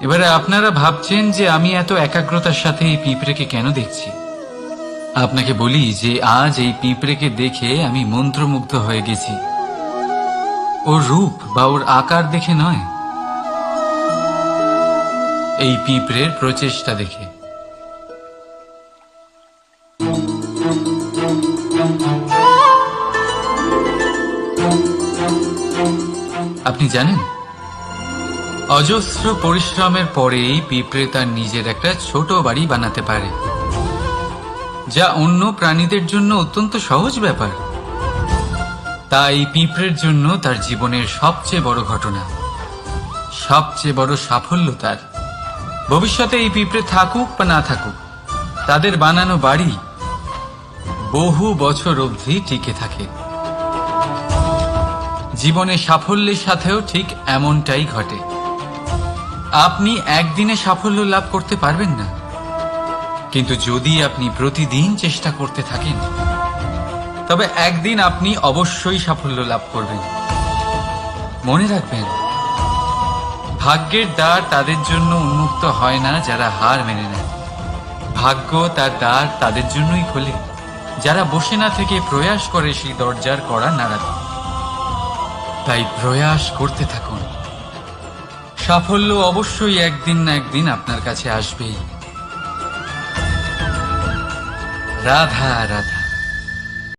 এবারে আপনারা ভাবছেন যে আমি এত একাগ্রতার সাথে এই পিঁপড়েকে কেন দেখছি। আপনাকে বলি যে আজ এই পিঁপড়েকে দেখে আমি মন্ত্রমুগ্ধ হয়ে গেছি। ওর রূপ বা ওর আকার দেখে নয়, এই পিঁপড়ের প্রচেষ্টা দেখে। আপনি জানেন, অজস্র পরিশ্রমের পরেই পিঁপড়ে তার নিজের একটা ছোট বাড়ি বানাতে পারে, যা অন্য প্রাণীদের জন্য অত্যন্ত সহজ ব্যাপার। তাই পিঁপড়ের জন্য তার জীবনের সবচেয়ে বড় ঘটনা, সবচেয়ে বড় সাফল্য তার। ভবিষ্যতে এই পিঁপড়ে থাকুক বা না থাকুক, তাদের বানানো বাড়ি বহু বছর অবধি টিকে থাকে। জীবনে সাফল্যের সাথেও ঠিক এমনটাই ঘটে। আপনি একদিনে সাফল্য লাভ করতে পারবেন না, কিন্তু যদি আপনি প্রতিদিন চেষ্টা করতে থাকেন, তবে একদিন আপনি অবশ্যই সাফল্য লাভ করবেন। মনে রাখবেন, ভাগ্যের দ্বার তাদের জন্য উন্মুক্ত হয় না যারা হার মেনে নেয়। ভাগ্য তার দ্বার তাদের জন্যই খোলে যারা বসে না থেকে প্রয়াস করে সেই দরজার কড়া নাড়াতে। তাই প্রয়াস করতে থাকুন। সাফল্য অবশ্যই একদিন না একদিন আপনার কাছে আসবেই। রাধা রাধা।